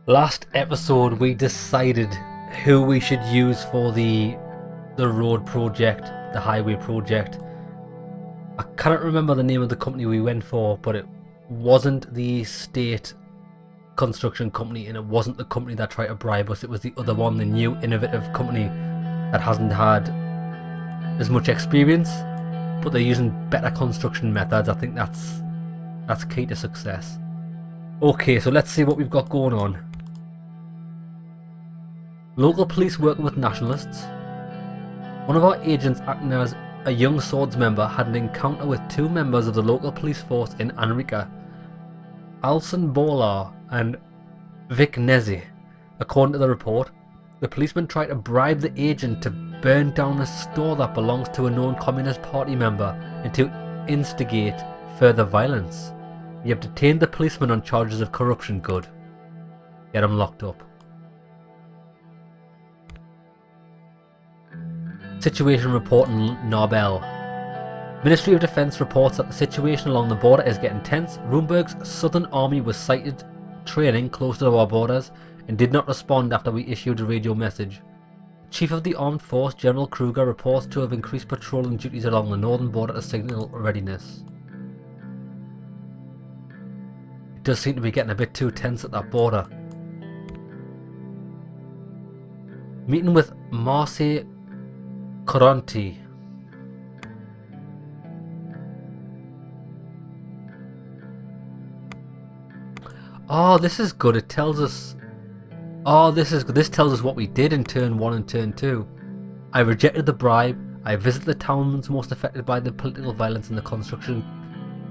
Last episode we decided who we should use for the road project, the highway project. I cannot remember the name of the company we went for, but it wasn't the state construction company and it wasn't the company that tried to bribe us. It was the other one, the new innovative company that hasn't had as much experience, but they're using better construction methods. I think that's key to success. Okay, so let's see what we've got going on. Local police working with nationalists. One of our agents, acting as a young swords member, had an encounter with two members of the local police force in Anrika, Alson Bolar and Vic Nezi. According to the report, the policeman tried to bribe the agent to burn down a store that belongs to a known Communist Party member and to instigate further violence. You have detained the policeman on charges of corruption. Good. Get him locked up. Situation report in Narbel. Ministry of Defence reports that the situation along the border is getting tense. Rumburg's Southern Army was sighted training close to our borders and did not respond after we issued a radio message. Chief of the Armed Force, General Kruger, reports to have increased patrolling duties along the northern border to signal readiness. It does seem to be getting a bit too tense at that border. Meeting with Marcy Koronti. Oh, this is good. It tells us. Oh, this is good. This tells us what we did in turn 1 and turn 2. I rejected the bribe. I visited the towns most affected by the political violence and the construction.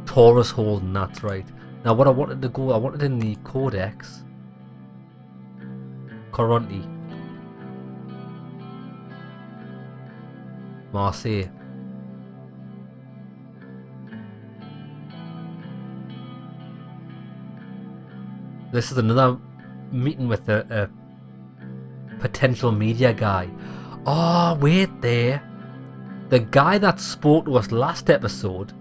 Taurus Holden, that's right. Now, what I wanted to go, I wanted in the Codex. Koronti. Marseille. This is another meeting with a potential media guy. Oh, wait there. The guy that spoke to us last episode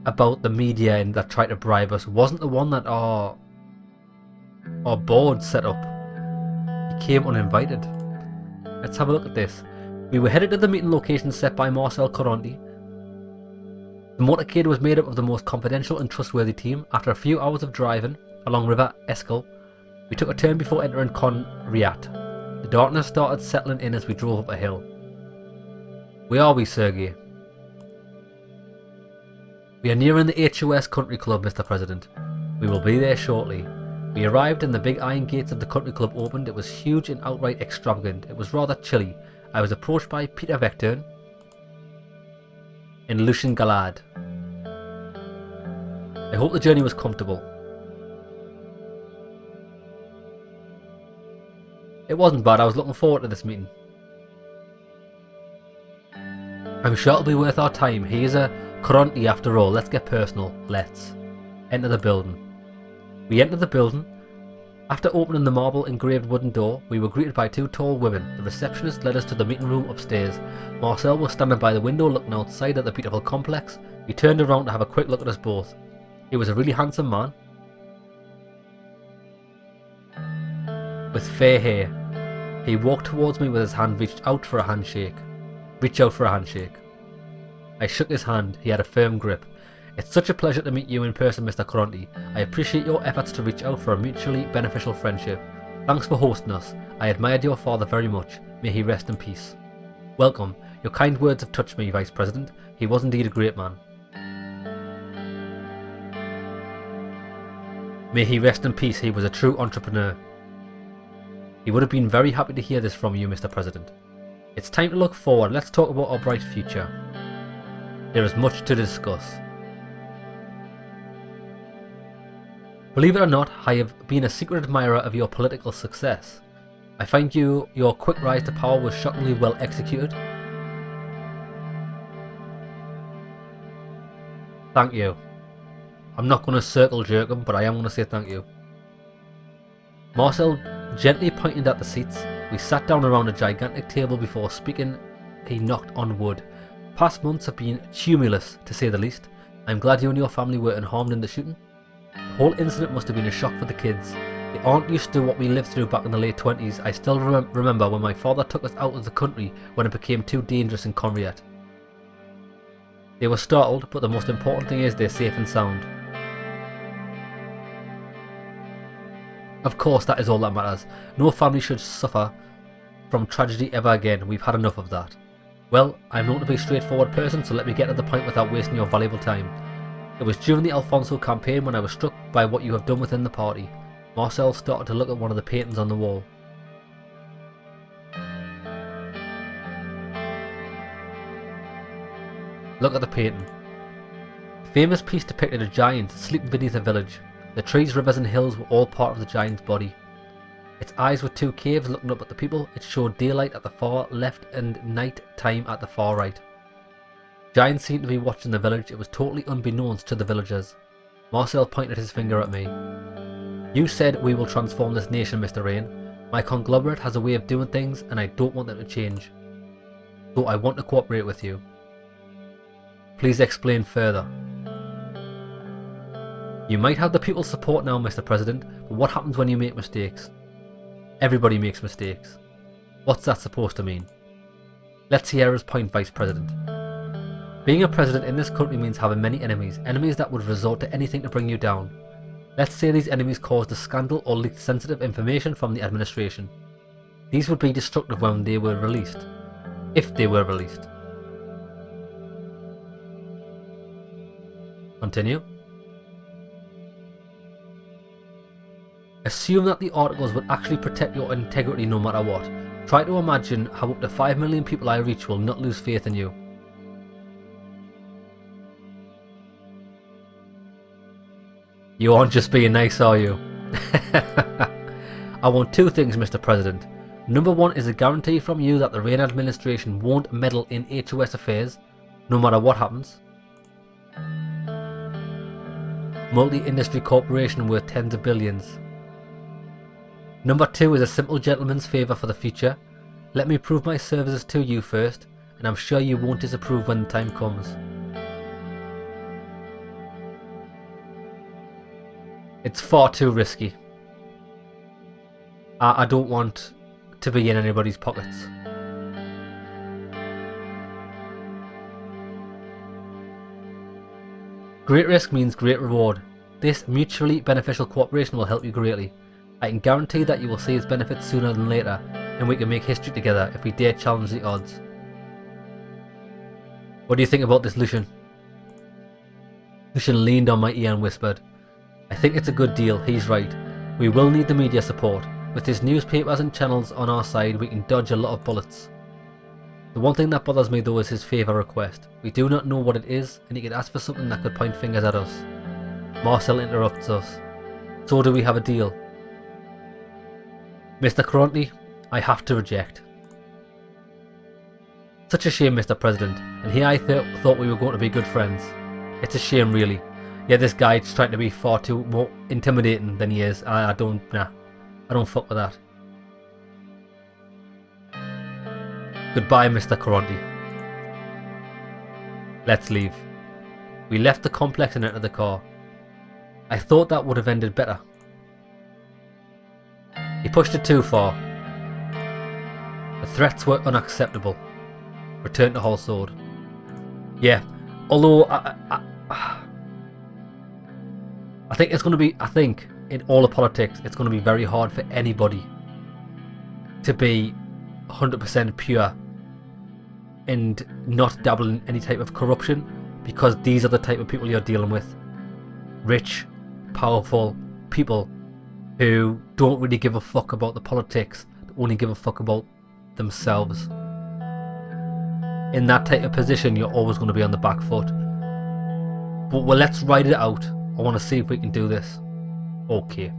about the media and that tried to bribe us wasn't the one that our board set up. He came uninvited. Let's have a look at this. We were headed to the meeting location set by Marcel Koronti. The motorcade was made up of the most confidential and trustworthy team. After a few hours of driving along River Eskel, we took a turn before entering Conriat. The darkness started settling in as we drove up a hill. Where are we, Sergei? We are nearing the HOS Country Club, Mr. President. We will be there shortly. We arrived and the big iron gates of the country club opened. It was huge and outright extravagant. It was rather chilly. I was approached by Peter Vectern and Lucien Galad. I hope the journey was comfortable. It wasn't bad. I was looking forward to this meeting. I'm sure it'll be worth our time. He is a Koronti after all. Let's get personal. Let's enter the building. We entered the building. After opening the marble engraved wooden door, we were greeted by two tall women. The receptionist led us to the meeting room upstairs. Marcel was standing by the window looking outside at the beautiful complex. He turned around to have a quick look at us both. He was a really handsome man with fair hair. He walked towards me with his hand reached out for a handshake. I shook his hand. He had a firm grip. It's such a pleasure to meet you in person, Mr. Koronti. I appreciate your efforts to reach out for a mutually beneficial friendship. Thanks for hosting us. I admired your father very much. May he rest in peace. Welcome. Your kind words have touched me, Vice President. He was indeed a great man. May he rest in peace. He was a true entrepreneur. He would have been very happy to hear this from you, Mr. President. It's time to look forward. Let's talk about our bright future. There is much to discuss. Believe it or not, I have been a secret admirer of your political success. I find your quick rise to power was shockingly well executed. Thank you. I'm not going to circle jerk him, but I am going to say thank you. Marcel gently pointed at the seats. We sat down around a gigantic table before speaking. He knocked on wood. Past months have been tumultuous, to say the least. I'm glad you and your family were unharmed in the shooting. The whole incident must have been a shock for the kids. They aren't used to what we lived through back in the late 20s. I still remember when my father took us out of the country when it became too dangerous in Conriat. They were startled, but the most important thing is they're safe and sound. Of course, that is all that matters. No family should suffer from tragedy ever again. We've had enough of that. Well, I'm known to be a straightforward person, so let me get to the point without wasting your valuable time. It was during the Alfonso campaign when I was struck by what you have done within the party. Marcel started to look at one of the paintings on the wall. Look at the painting. The famous piece depicted a giant sleeping beneath a village. The trees, rivers and hills were all part of the giant's body. Its eyes were two caves looking up at the people. It showed daylight at the far left and night time at the far right. Giants seemed to be watching the village. It was totally unbeknownst to the villagers. Marcel pointed his finger at me. You said we will transform this nation, Mr. Rain. My conglomerate has a way of doing things and I don't want them to change. So I want to cooperate with you. Please explain further. You might have the people's support now, Mr. President, but what happens when you make mistakes? Everybody makes mistakes. What's that supposed to mean? Let's hear his point, Vice President. Being a president in this country means having many enemies, enemies that would resort to anything to bring you down. Let's say these enemies caused a scandal or leaked sensitive information from the administration. These would be destructive when they were released. If they were released. Continue. Assume that the articles would actually protect your integrity no matter what. Try to imagine how up to 5 million people I reach will not lose faith in you. You aren't just being nice, are you? I want two things, Mr. President. Number one is a guarantee from you that the Rain administration won't meddle in HOS affairs, no matter what happens. Multi-industry corporation worth tens of billions. Number two is a simple gentleman's favour for the future. Let me prove my services to you first, and I'm sure you won't disapprove when the time comes. It's far too risky. I don't want to be in anybody's pockets. Great risk means great reward. This mutually beneficial cooperation will help you greatly. I can guarantee that you will see its benefits sooner than later, and we can make history together if we dare challenge the odds. What do you think about this, Lucian? Lucian leaned on my ear and whispered, I think it's a good deal, he's right. We will need the media support. With his newspapers and channels on our side, we can dodge a lot of bullets. The one thing that bothers me though is his favour request. We do not know what it is, and he could ask for something that could point fingers at us. Marcel interrupts us. So do we have a deal? Mr. Koronti, I have to reject. Such a shame, Mr. President, and here I thought we were going to be good friends. It's a shame, really. Yeah, this guy's trying to be far too more intimidating than he is. I don't fuck with that. Goodbye, Mr. Koronti. Let's leave. We left the complex and entered the car. I thought that would have ended better. He pushed it too far. The threats were unacceptable. Return to Holsword. Yeah, although I think it's going to be, in all of politics, it's going to be very hard for anybody to be 100% pure and not dabble in any type of corruption, because these are the type of people you're dealing with. Rich, powerful people who don't really give a fuck about the politics, only give a fuck about themselves. In that type of position, you're always going to be on the back foot. But well, let's ride it out. I want to see if we can do this. Okay.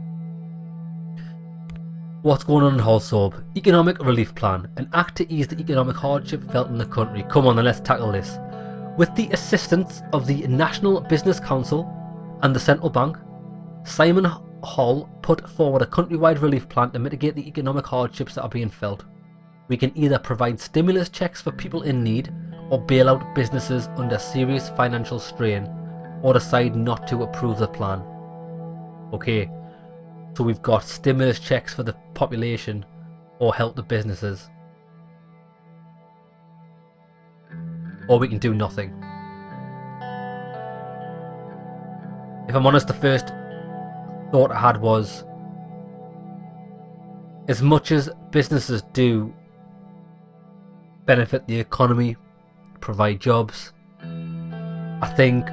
What's going on in Holsorb? Economic relief plan. An act to ease the economic hardship felt in the country. Come on then, let's tackle this. With the assistance of the National Business Council and the Central Bank, Simon Hall put forward a countrywide relief plan to mitigate the economic hardships that are being felt. We can either provide stimulus checks for people in need, or bail out businesses under serious financial strain, or decide not to approve the plan. Okay, So we've got stimulus checks for the population or help the businesses. Or we can do nothing. If I'm honest, the first thought I had was, as much as businesses do benefit the economy, provide jobs, I think,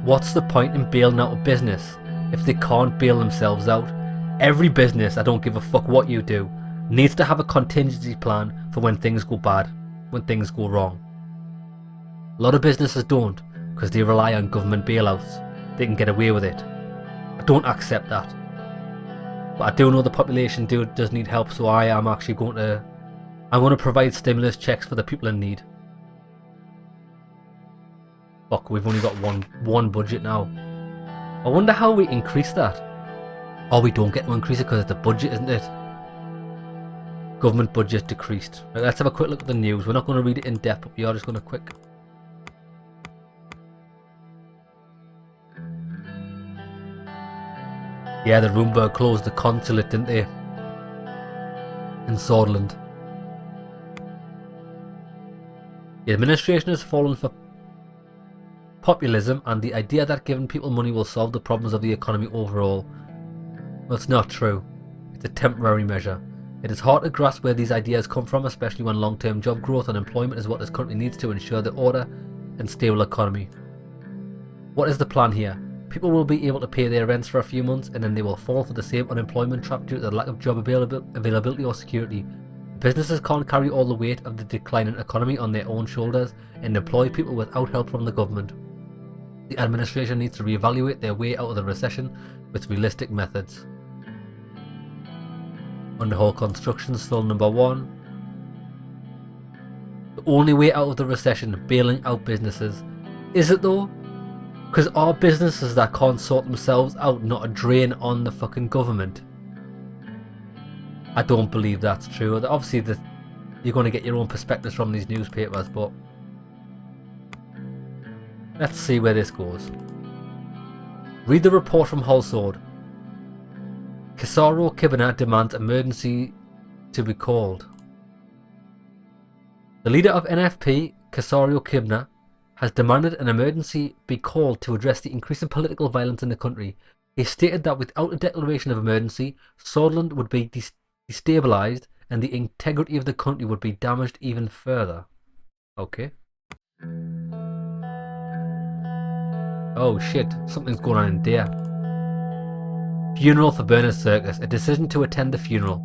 what's the point in bailing out a business if they can't bail themselves out? Every business, I don't give a fuck what you do, needs to have a contingency plan for when things go bad, when things go wrong. A lot of businesses don't, because they rely on government bailouts. They can get away with it. I don't accept that. But I do know the population does need help, so I am actually going to provide stimulus checks for the people in need. Fuck, we've only got one budget now. I wonder how we increase that. Or we don't get to increase it because it's the budget, isn't it? Government budget decreased. Right, let's have a quick look at the news. We're not going to read it in depth, but we are just going to quick. Yeah, the Rumburg closed the consulate, didn't they? In Sutherland. The administration has fallen for populism and the idea that giving people money will solve the problems of the economy overall. Well, it's not true. It's a temporary measure. It is hard to grasp where these ideas come from, especially when long-term job growth and employment is what this country needs to ensure the order and stable economy. What is the plan here? People will be able to pay their rents for a few months and then they will fall for the same unemployment trap due to the lack of job availability or security. Businesses can't carry all the weight of the declining economy on their own shoulders and employ people without help from the government. The administration needs to reevaluate their way out of the recession with realistic methods. Underhaul construction still number 1. The only way out of the recession, bailing out businesses. Is it though? Because are businesses that can't sort themselves out not a drain on the fucking government? I don't believe that's true. Obviously you're going to get your own perspectives from these newspapers, but let's see where this goes. Read the report from Holsord. Kesaro Kibana demands emergency to be called. The leader of NFP, Kesaro Kibana, has demanded an emergency be called to address the increasing political violence in the country. He stated that without a declaration of emergency, Sutherland would be destabilised and the integrity of the country would be damaged even further. Okay. Oh shit, something's going on in there. Funeral for Bernard Circus. A decision to attend the funeral.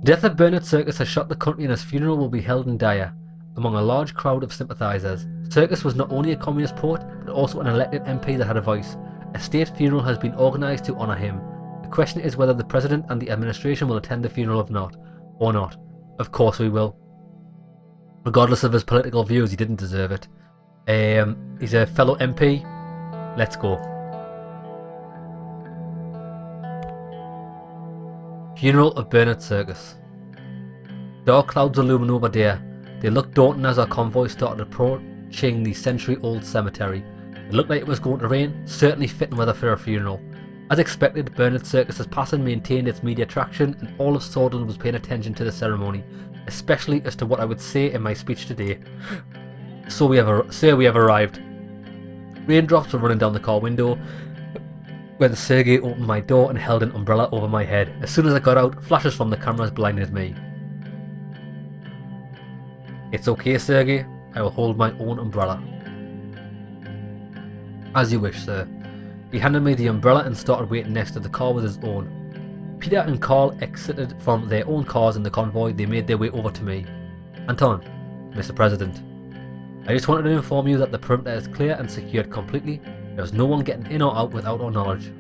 The death of Bernard Circus has shocked the country and his funeral will be held in Dyer among a large crowd of sympathisers. Circus was not only a communist poet but also an elected MP that had a voice. A state funeral has been organised to honour him. The question is whether the President and the administration will attend the funeral or not. Of course we will. Regardless of his political views, he didn't deserve it. He's a fellow MP. Let's go. Funeral of Bernard Circus. Dark clouds are looming over there. They looked daunting as our convoy started approaching the century-old cemetery. It looked like it was going to rain, certainly fitting weather for a funeral. As expected, Bernard Circus's passing maintained its media traction and all of Sutherland was paying attention to the ceremony, especially as to what I would say in my speech today. Sir, we have arrived. Raindrops were running down the car window when Sergei opened my door and held an umbrella over my head. As soon as I got out, flashes from the cameras blinded me. It's okay, Sergei. I will hold my own umbrella. As you wish, sir. He handed me the umbrella and started waiting next to the car with his own. Peter and Carl exited from their own cars in the convoy. They made their way over to me. Anton, Mr. President, I just wanted to inform you that the perimeter is clear and secured completely. There's no one getting in or out without our knowledge.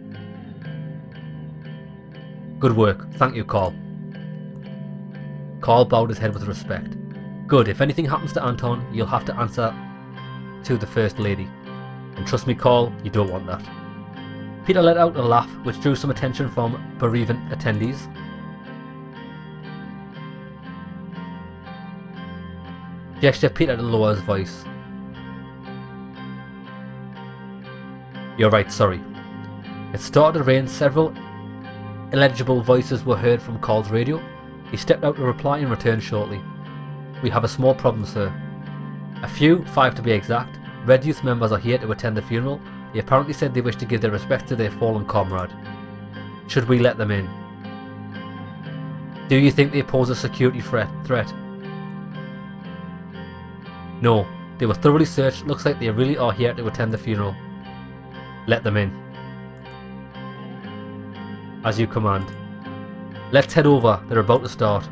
Good work. Thank you, Carl. Carl bowed his head with respect. Good. If anything happens to Anton, you'll have to answer to the First Lady. And trust me, Carl, you don't want that. Peter let out a laugh, which drew some attention from bereaved attendees. Gestured Peter to lower his voice. You're right, sorry. It started to rain several illegible voices were heard from Carl's radio. He stepped out to reply and returned shortly. "We have a small problem, sir. A few, 5 to be exact, Red Youth members are here to attend the funeral. He apparently said they wish to give their respects to their fallen comrade. Should we let them in? Do you think they pose a security threat? No, they were thoroughly searched. Looks like they really are here to attend the funeral. Let them in." "As you command." "Let's head over, they're about to start."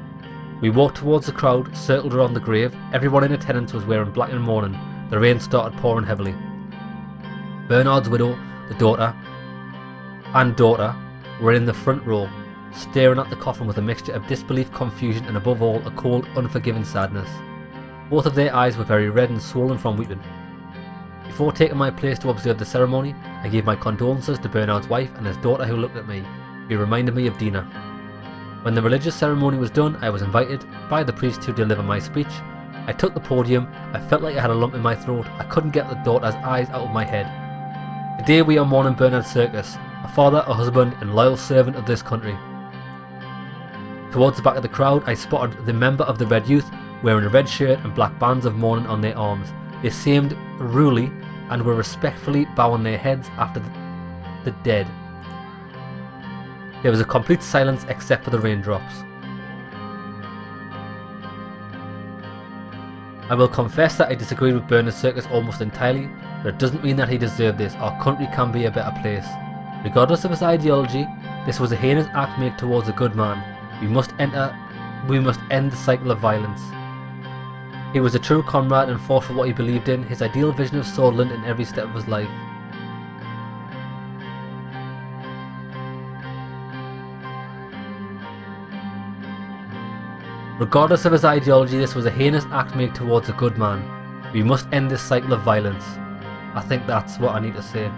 We walked towards the crowd, circled around the grave. Everyone in attendance was wearing black in mourning. The rain started pouring heavily. Bernard's widow, the daughter were in the front row, staring at the coffin with a mixture of disbelief, confusion, and above all, a cold, unforgiving sadness. Both of their eyes were very red and swollen from weeping. Before taking my place to observe the ceremony, I gave my condolences to Bernard's wife and his daughter, who looked at me. He reminded me of Dina. When the religious ceremony was done, I was invited by the priest to deliver my speech. I took the podium. I felt like I had a lump in my throat. I couldn't get the daughter's eyes out of my head. Today we are mourning Bernard Circus, a father, a husband, and loyal servant of this country. Towards the back of the crowd, I spotted the member of the Red Youth wearing a red shirt and black bands of mourning on their arms. They seemed ruly and were respectfully bowing their heads after the dead. There was a complete silence except for the raindrops. I will confess that I disagreed with Bernard Circus almost entirely, but it doesn't mean that he deserved this. Our country can be a better place. Regardless of his ideology, this was a heinous act made towards a good man. We must end the cycle of violence. He was a true comrade and fought for what he believed in, his ideal vision of Swordland in every step of his life. Regardless of his ideology, this was a heinous act made towards a good man. We must end this cycle of violence. I think that's what I need to say.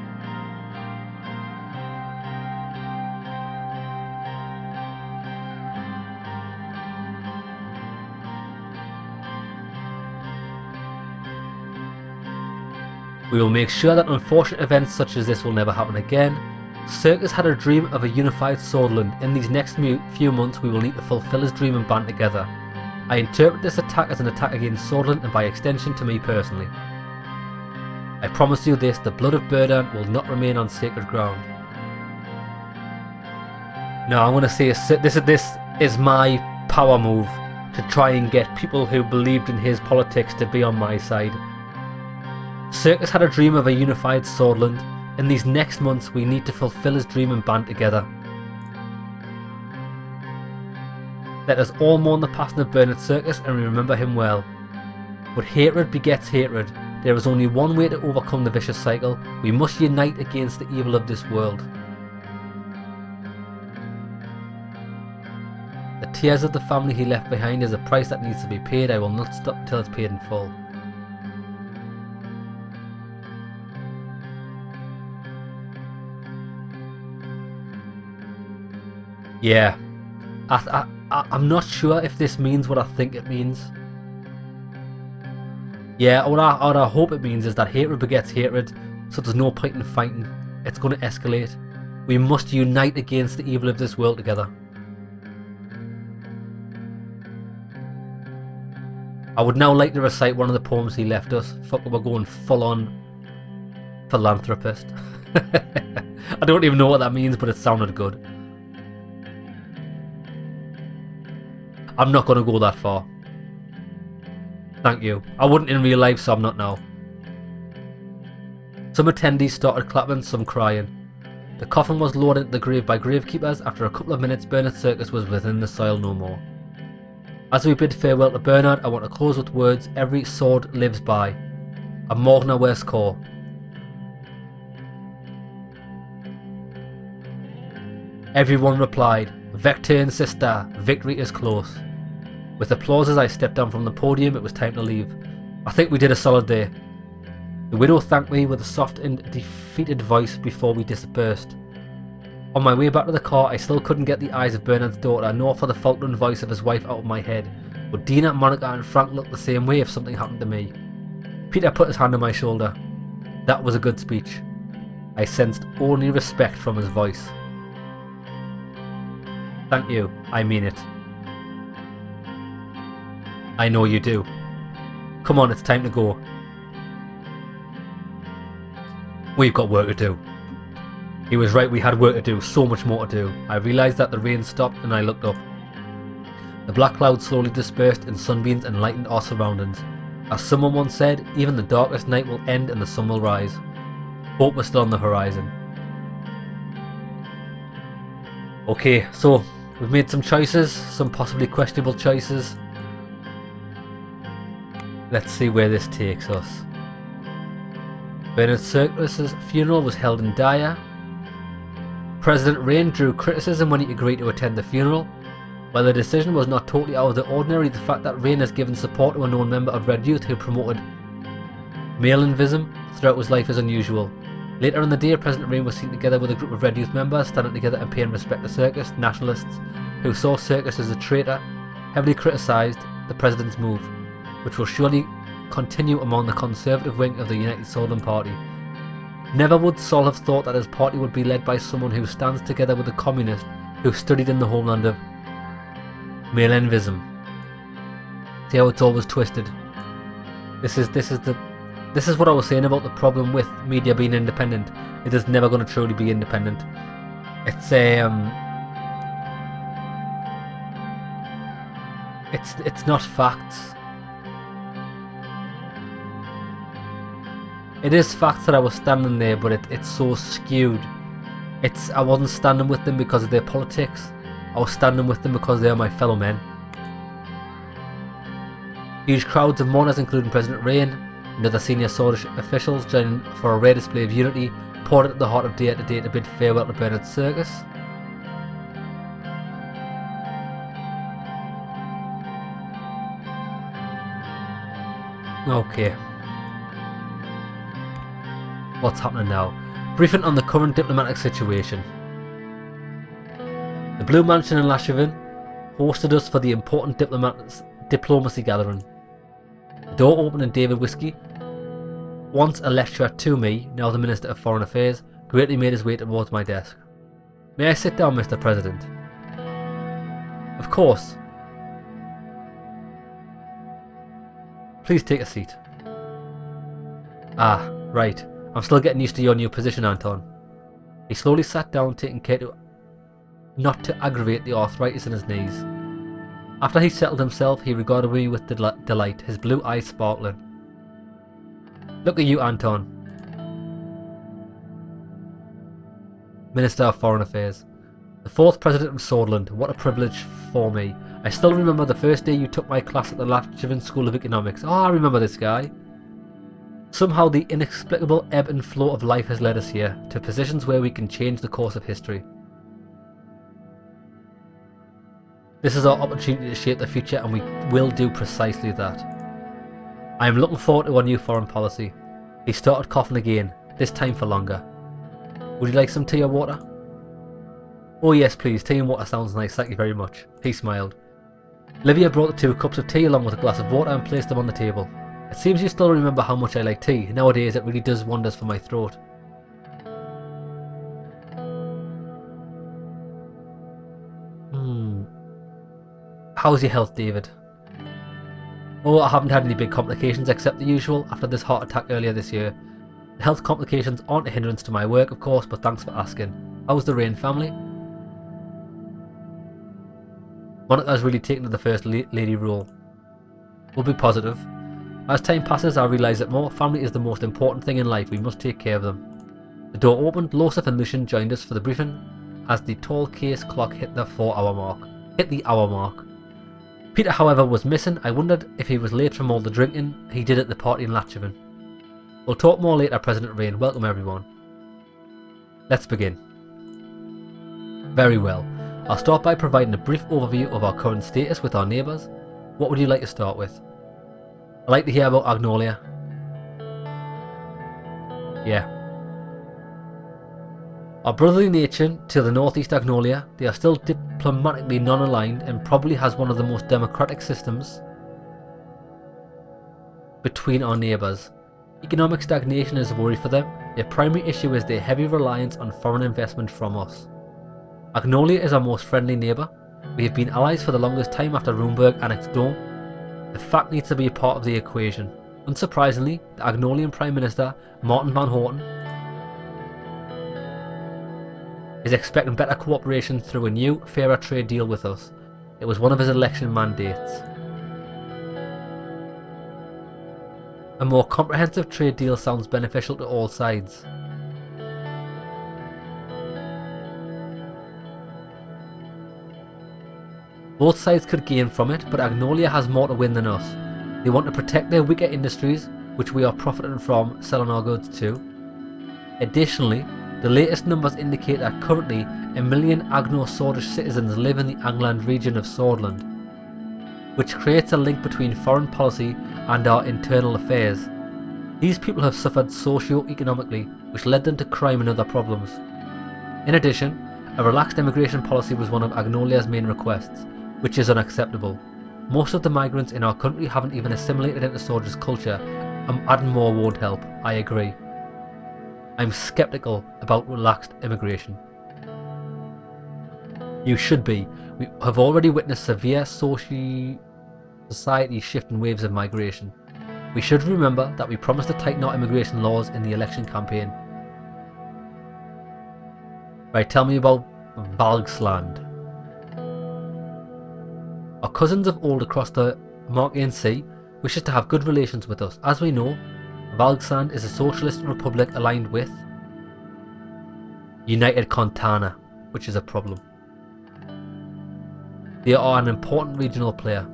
We will make sure that unfortunate events such as this will never happen again. Circus had a dream of a unified Swordland. In these next few months we will need to fulfill his dream and band together. I interpret this attack as an attack against Swordland and by extension to me personally. I promise you this, the blood of Bernard will not remain on sacred ground. No, I'm going to say this is my power move to try and get people who believed in his politics to be on my side. Circus had a dream of a unified Swordland. In these next months we need to fulfill his dream and band together. Let us all mourn the passing of Bernard Circus and remember him well. But hatred begets hatred. There is only one way to overcome the vicious cycle. We must unite against the evil of this world. The tears of the family he left behind is a price that needs to be paid. I will not stop until it's paid in full. Yeah, I'm not sure if this means what I think it means. Yeah, what I hope it means is that hatred begets hatred, so there's no point in fighting. It's going to escalate. We must unite against the evil of this world together. I would now like to recite one of the poems he left us. Fuck, we're going full on philanthropist. I don't even know what that means, but it sounded good. I'm not going to go that far. Thank you. I wouldn't in real life, so I'm not now. Some attendees started clapping, some crying. The coffin was lowered into the grave by gravekeepers. After a couple of minutes, Bernard Circus was within the soil no more. As we bid farewell to Bernard, I want to close with words every sword lives by. A Morgna West Corps. Everyone replied, "Vecturn sister, victory is close." With applause as I stepped down from the podium, it was time to leave. I think we did a solid day. The widow thanked me with a soft and defeated voice before we dispersed. On my way back to the car, I still couldn't get the eyes of Bernard's daughter, nor for the faltering voice of his wife out of my head. But Dina, Monica and Frank looked the same way if something happened to me. Peter put his hand on my shoulder. That was a good speech. I sensed only respect from his voice. Thank you, I mean it. I know you do. Come on, it's time to go. We've got work to do. He was right, we had work to do, so much more to do. I realised that the rain stopped and I looked up. The black clouds slowly dispersed and sunbeams enlightened our surroundings. As someone once said, even the darkest night will end and the sun will rise. Hope was still on the horizon. Okay, so we've made some choices, some possibly questionable choices. Let's see where this takes us. Bernard Circus's funeral was held in Dyer. President Rain drew criticism when he agreed to attend the funeral. While the decision was not totally out of the ordinary, the fact that Rain has given support to a known member of Red Youth who promoted male-invism throughout his life is unusual. Later in the day, President Rain was seen together with a group of Red Youth members, standing together and paying respect to Circus nationalists who saw Circus as a traitor, heavily criticised the president's move, which will surely continue among the conservative wing of the United Southern Party. Never would Sol have thought that his party would be led by someone who stands together with a communist who studied in the homeland of male-invism. See how it's always twisted. This is what I was saying about the problem with media being independent. It is never going to truly be independent. It's it's not facts. It is facts that I was standing there, but it's so skewed. I wasn't standing with them because of their politics. I was standing with them because they are my fellow men. Huge crowds of mourners, including President Rain and other senior Swedish officials, joining for a rare display of unity, poured into the heart of Dare today to bid farewell to Bernard Circus. Okay. What's happening now? Briefing on the current diplomatic situation. The Blue Mansion in Lasheven hosted us for the important diplomacy gathering. The door opened and David Whiskey, once a lecturer to me, now the Minister of Foreign Affairs, greatly made his way towards my desk. May I sit down, Mr. President? Of course. Please take a seat. Ah, right. I'm still getting used to your new position, Anton. He slowly sat down, taking care not to aggravate the arthritis in his knees. After he settled himself, he regarded me with delight, his blue eyes sparkling. Look at you, Anton. Minister of Foreign Affairs. The 4th President of Swordland. What a privilege for me. I still remember the first day you took my class at the Lasheven School of Economics. Oh, I remember this guy. Somehow the inexplicable ebb and flow of life has led us here, to positions where we can change the course of history. This is our opportunity to shape the future, and we will do precisely that. I am looking forward to our new foreign policy. He started coughing again, this time for longer. Would you like some tea or water? Oh yes please, tea and water sounds nice, thank you very much. He smiled. Livia brought the 2 cups of tea along with a glass of water and placed them on the table. It seems you still remember how much I like tea. Nowadays it really does wonders for my throat. How's your health, David? Oh, I haven't had any big complications except the usual after this heart attack earlier this year. The health complications aren't a hindrance to my work, of course, but thanks for asking. How's the Rain family? Monica's really taken to the first lady role. We'll be positive. As time passes, I realise that more family is the most important thing in life. We must take care of them. The door opened. Losif and Lucian joined us for the briefing as the tall case clock hit the hour mark. Peter, however, was missing. I wondered if he was late from all the drinking he did at the party in Lasheven. We'll talk more later, President Rain. Welcome everyone. Let's begin. Very well. I'll start by providing a brief overview of our current status with our neighbours. What would you like to start with? I'd like to hear about Agnolia. Yeah. Our brotherly nation to the northeast Agnolia, they are still diplomatically non-aligned and probably has one of the most democratic systems between our neighbours. Economic stagnation is a worry for them. Their primary issue is their heavy reliance on foreign investment from us. Agnolia is our most friendly neighbour. We have been allies for the longest time after Rumburg annexed Dome. The fact needs to be a part of the equation. Unsurprisingly, the Agnolian Prime Minister, Martin van Horten, is expecting better cooperation through a new, fairer trade deal with us. It was one of his election mandates. A more comprehensive trade deal sounds beneficial to all sides. Both sides could gain from it, but Agnolia has more to win than us. They want to protect their weaker industries, which we are profiting from selling our goods to. Additionally, the latest numbers indicate that currently 1 million Agno-Swordish citizens live in the Angland region of Swordland, which creates a link between foreign policy and our internal affairs. These people have suffered socio-economically, which led them to crime and other problems. In addition, a relaxed immigration policy was one of Agnolia's main requests, which is unacceptable. Most of the migrants in our country haven't even assimilated into Swordish culture, and adding more won't help. I agree. I'm sceptical about relaxed immigration. You should be. We have already witnessed severe society shift in waves of migration. We should remember that we promised to tighten our immigration laws in the election campaign. Right, tell me about Valgsland. Our cousins of old across the Markian Sea wishes to have good relations with us. As we know, Valgsland is a socialist republic aligned with United Contana, which is a problem. They are an important regional player.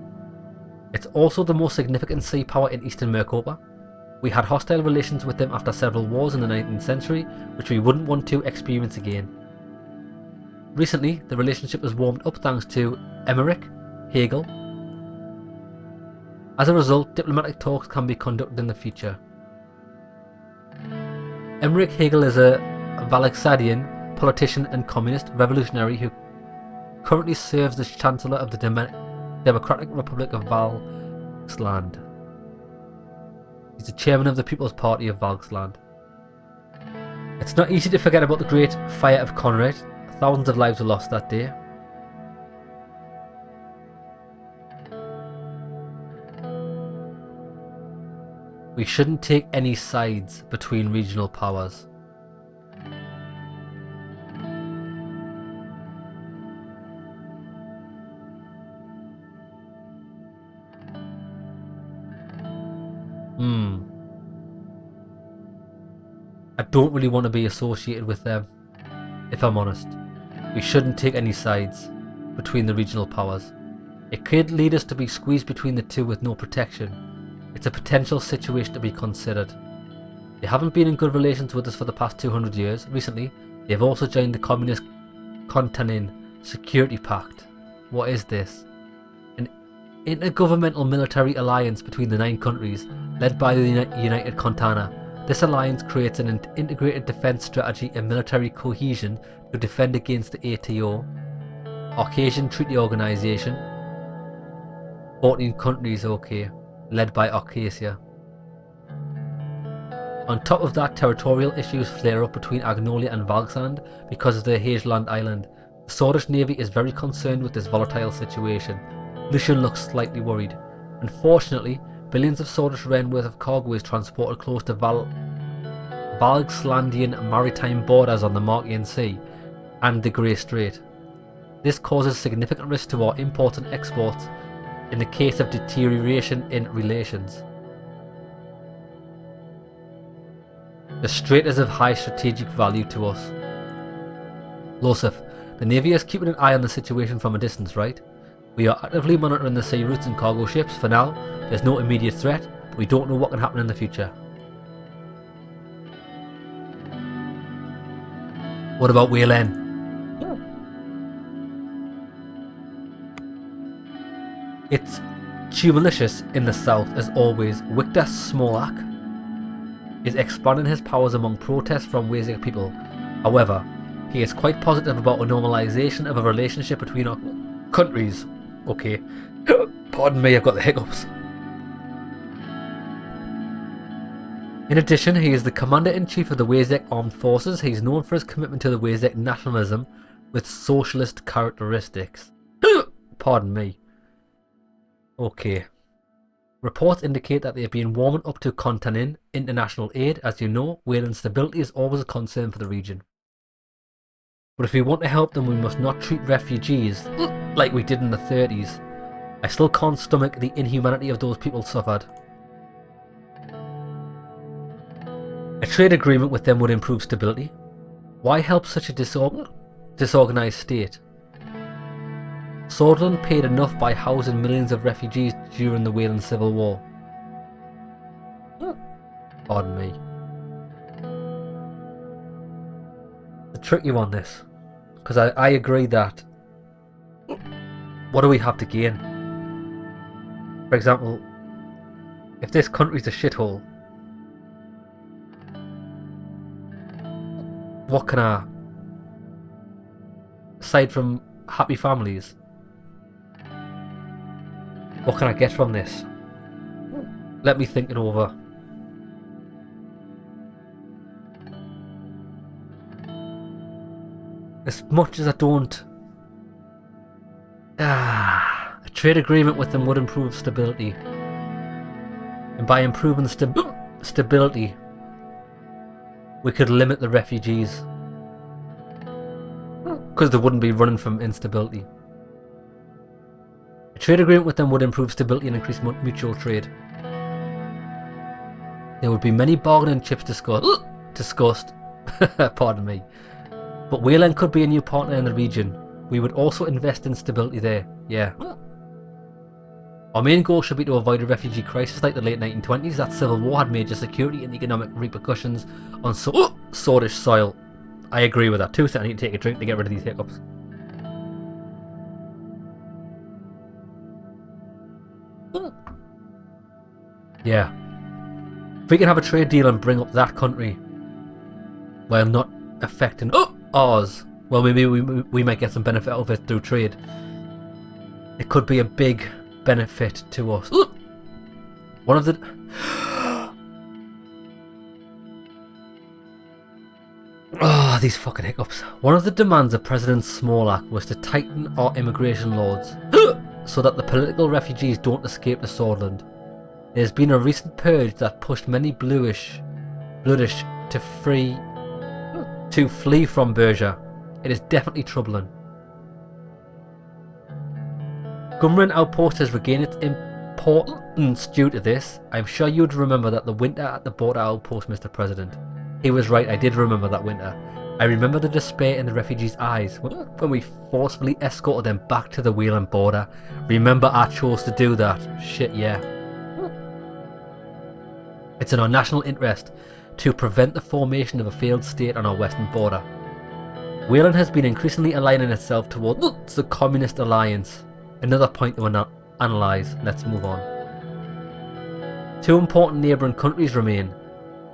It's also the most significant sea power in Eastern Mercopa. We had hostile relations with them after several wars in the 19th century, which we wouldn't want to experience again. Recently, the relationship has warmed up thanks to Emmerich Hegel. As a result, diplomatic talks can be conducted in the future. Emmerich Hegel is a Valaxadian politician and communist revolutionary who currently serves as Chancellor of the Democratic Republic of Valgsland. He's the chairman of the People's Party of Valgsland. It's not easy to forget about the Great Fire of Conrad. Thousands of lives were lost that day. We shouldn't take any sides between regional powers. I don't really want to be associated with them, if I'm honest. We shouldn't take any sides between the regional powers. It could lead us to be squeezed between the two with no protection. It's a potential situation to be considered. They haven't been in good relations with us for the past 200 years. Recently, they've also joined the Communist Contention Security Pact. What is this? An intergovernmental military alliance between the 9 countries, led by the United Contana. This alliance creates an integrated defence strategy and military cohesion to defend against the ATO, Caucasian Treaty Organisation. 14 countries, okay, led by Caucasia. On top of that, territorial issues flare up between Agnolia and Valgsland because of their Hageland Island. The Swordish Navy is very concerned with this volatile situation. Lucian looks slightly worried. Unfortunately, billions of Swordish Ren worth of cargo is transported close to Valgslandian maritime borders on the Markian Sea and the Grey Strait. This causes significant risk to our imports and exports in the case of deterioration in relations. The strait is of high strategic value to us. Losif, the Navy is keeping an eye on the situation from a distance, right? We are actively monitoring the sea routes and cargo ships. For now, there's no immediate threat, but we don't know what can happen in the future. What about Waylen? It's tumultuous in the south as always. Victor Smolak is expanding his powers among protests from Wazir people. However, he is quite positive about a normalization of a relationship between our countries. Okay, pardon me, I've got the hiccups. In addition, he is the Commander-in-Chief of the Wazir Armed Forces. He is known for his commitment to the Wazir nationalism, with socialist characteristics. Pardon me. Okay. Reports indicate that they have been warming up to Contention international aid. As you know, Whaling stability is always a concern for the region. But if we want to help them, we must not treat refugees like we did in the 30s. I still can't stomach the inhumanity of those people suffered. A trade agreement with them would improve stability. Why help such a disorganized state? Swordsland paid enough by housing millions of refugees during the Whaling Civil War. Pardon me. The tricky one, this. Because I agree that... What do we have to gain? For example, if this country's a shithole, what can I... Aside from happy families, what can I get from this? Let me think it over. As much as I don't... a trade agreement with them would improve stability. And by improving stability, we could limit the refugees. Because they wouldn't be running from instability. A trade agreement with them would improve stability and increase mutual trade. There would be many bargaining chips discussed. Pardon me. But Whaling could be a new partner in the region. We would also invest in stability there. Yeah. Our main goal should be to avoid a refugee crisis like the late 1920s. That civil war had major security and economic repercussions on Swordish soil. I agree with that. 2 seconds, I need to take a drink to get rid of these hiccups. Yeah. If we can have a trade deal and bring up that country while not affecting ours, well, maybe we might get some benefit out of it through trade. It could be a big benefit to us. One of the... Oh, these fucking hiccups. One of the demands of President Smolak was to tighten our immigration laws so that the political refugees don't escape to Swordsland. There has been a recent purge that pushed many bloodish to flee from Berger. It is definitely troubling. Government outpost has regained its importance due to this. I'm sure you'd remember that the winter at the border outpost, Mr. President. He was right, I did remember that winter. I remember the despair in the refugees' eyes when we forcefully escorted them back to the Whaling border. Remember, I chose to do that. Shit, yeah. It's in our national interest to prevent the formation of a failed state on our western border. Whaling has been increasingly aligning itself towards the Communist Alliance. Another point to analyse. Let's move on. 2 important neighbouring countries remain.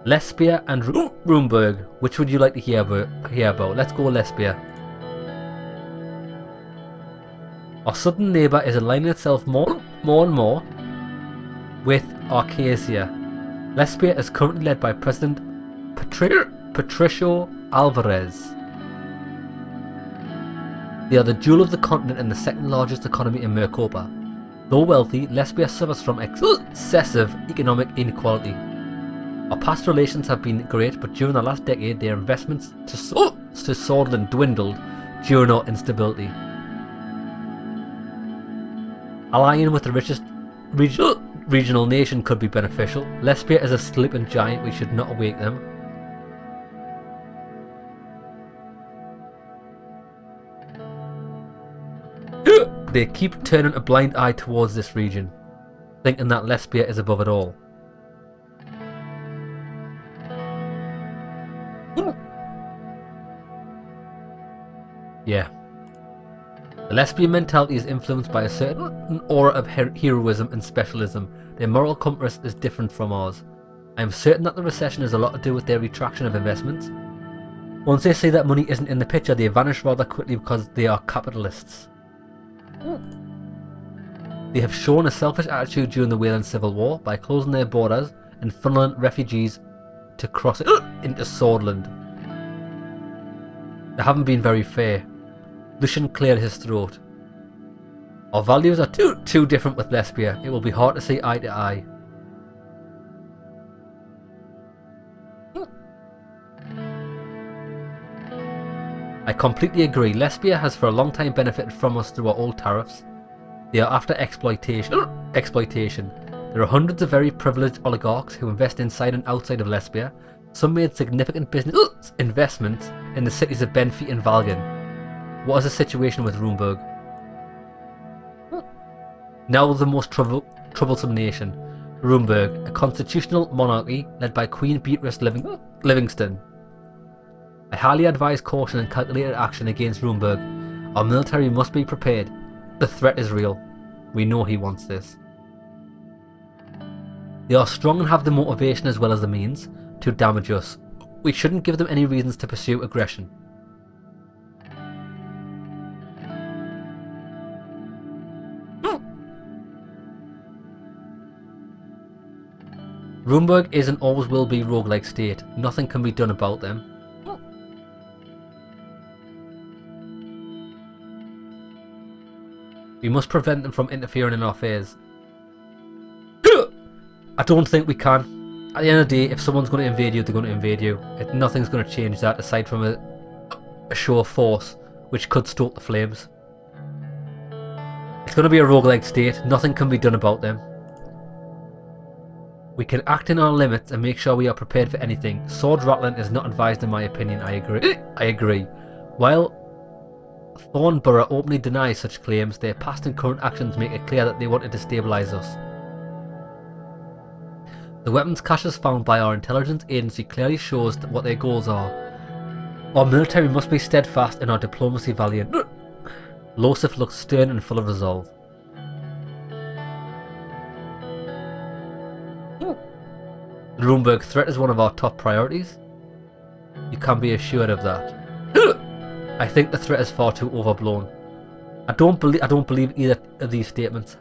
Lesbia and Rumburg. Which would you like to hear about? Let's go Lesbia. Our southern neighbour is aligning itself more and more with Arcasia. Lesbia is currently led by President Patricio Alvarez. They are the jewel of the continent and the second largest economy in Mercopa. Though wealthy, Lesbia suffers from excessive economic inequality. Our past relations have been great, but during the last decade their investments to Swordsland dwindled during our instability. Allying with the richest regional nation could be beneficial. Lesbia is a sleeping giant, we should not awake them. They keep turning a blind eye towards this region, thinking that Lesbia is above it all. Yeah. The lesbian mentality is influenced by a certain aura of heroism and specialism. Their moral compass is different from ours. I am certain that the recession has a lot to do with their retraction of investments. Once they see that money isn't in the picture, they vanish rather quickly because they are capitalists. They have shown a selfish attitude during the Whaling Civil War by closing their borders and funneling refugees to cross it into Swordsland. They haven't been very fair. Lucian cleared his throat. Our values are too different with Lesbia. It will be hard to see eye to eye. I completely agree. Lesbia has for a long time benefited from us through our old tariffs. They are after exploitation. There are hundreds of very privileged oligarchs who invest inside and outside of Lesbia. Some made significant business investments in the cities of Benfey and Valgen. What is the situation with Rumburg? Now the most troublesome nation, Rumburg, a constitutional monarchy led by Queen Beatrice Livingston. I highly advise caution and calculated action against Rumburg. Our military must be prepared. The threat is real. We know he wants this. They are strong and have the motivation as well as the means to damage us. We shouldn't give them any reasons to pursue aggression. Rumburg is and always will be roguelike state. Nothing can be done about them. We must prevent them from interfering in our affairs. I don't think we can. At the end of the day, if someone's going to invade you, they're going to invade you. Nothing's going to change that aside from a show of force, which could stoke the flames. It's going to be a roguelike state. Nothing can be done about them. We can act in our limits and make sure we are prepared for anything. Sword rattling is not advised in my opinion. I agree. While Thornborough openly denies such claims, their past and current actions make it clear that they want to destabilise us. The weapons caches found by our intelligence agency clearly shows what their goals are. Our military must be steadfast and our diplomacy valiant. Losif looks stern and full of resolve. The Rumburg threat is one of our top priorities. You can be assured of that. I think the threat is far too overblown. I don't believe either of these statements.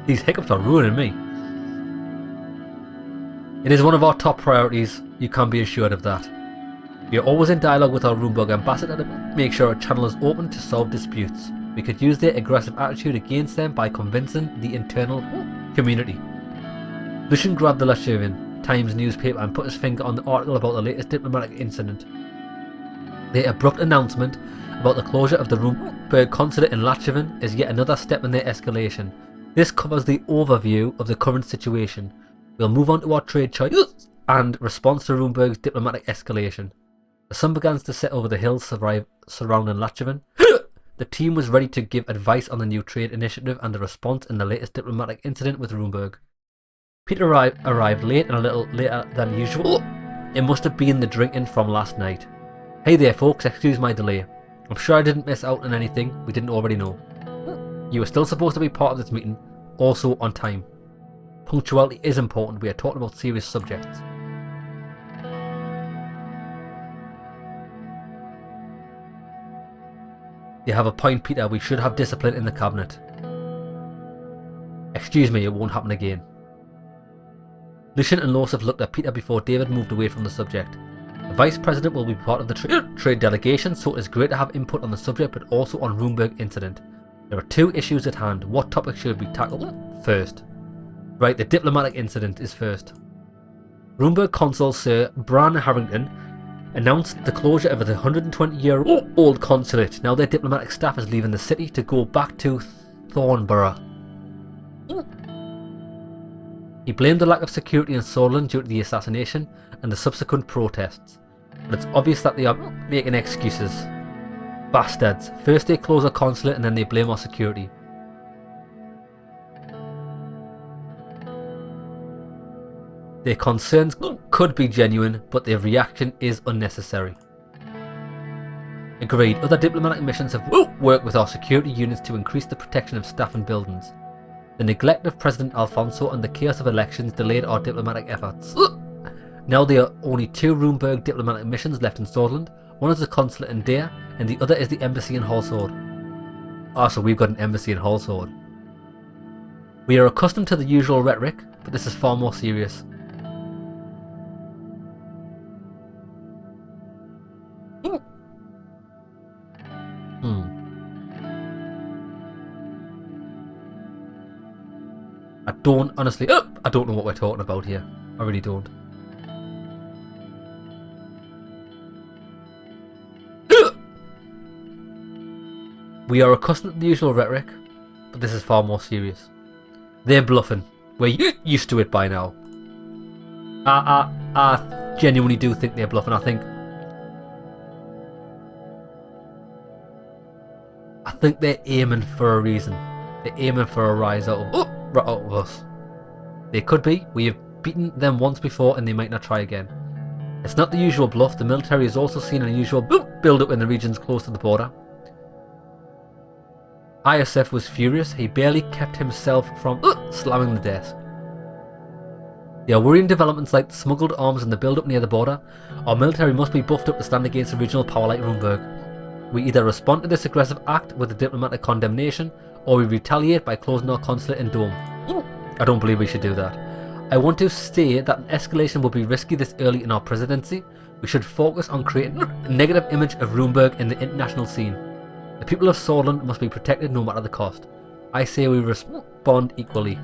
These hiccups are ruining me. It is one of our top priorities. You can be assured of that. We are always in dialogue with our Rumburg ambassador to make sure a channel is open to solve disputes. We could use their aggressive attitude against them by convincing the internal community. Lucian grabbed the Latvian Times newspaper and put his finger on the article about the latest diplomatic incident. Their abrupt announcement about the closure of the Rumburg consulate in Latvian is yet another step in their escalation. This covers the overview of the current situation. We'll move on to our trade choice and response to Rumburg's diplomatic escalation. The sun began to set over the hills surrounding Latvian. The team was ready to give advice on the new trade initiative and the response in the latest diplomatic incident with Rumburg. Peter arrived late and a little later than usual. It must have been the drinking from last night. Hey there folks, excuse my delay. I'm sure I didn't miss out on anything we didn't already know. You were still supposed to be part of this meeting, also on time. Punctuality is important, we are talking about serious subjects. You have a point, Peter. We should have discipline in the cabinet. Excuse me, it won't happen again. Lucian and Losif looked at Peter before David moved away from the subject. The Vice President will be part of the trade delegation, so it is great to have input on the subject, but also on Rumburg incident. There are two issues at hand. What topic should we tackle first? Right, the diplomatic incident is first. Rumburg Consul Sir Bran Harrington announced the closure of the 120-year-old consulate. Now their diplomatic staff is leaving the city to go back to Thornborough. He blamed the lack of security in Sutherland due to the assassination and the subsequent protests. But it's obvious that they are making excuses. Bastards. First they close our consulate and then they blame our security. Their concerns could be genuine, but their reaction is unnecessary. Agreed, other diplomatic missions have worked with our security units to increase the protection of staff and buildings. The neglect of President Alfonso and the chaos of elections delayed our diplomatic efforts. Now there are only two Rumburg diplomatic missions left in Sutherland. One is the consulate in Dare, and the other is the embassy in Halsord. Ah, so we've got an embassy in Halsord. We are accustomed to the usual rhetoric, but this is far more serious. I don't, honestly, I don't know what we're talking about here. I really don't. We are accustomed to the usual rhetoric, but this is far more serious. They're bluffing. We're used to it by now. I genuinely do think they're bluffing. I think they're aiming for a reason. They're aiming for a rise out of us. They could be. We have beaten them once before and they might not try again. It's not the usual bluff. The military has also seen an unusual build-up in the regions close to the border. ISF was furious. He barely kept himself from slamming the desk. There are worrying developments like the smuggled arms and the build-up near the border. Our military must be buffed up to stand against a regional power like Rumburg. We either respond to this aggressive act with a diplomatic condemnation, or we retaliate by closing our consulate in Dome. I don't believe we should do that. I want to state that an escalation would be risky this early in our presidency. We should focus on creating a negative image of Rumburg in the international scene. The people of Swordsland must be protected no matter the cost. I say we respond equally.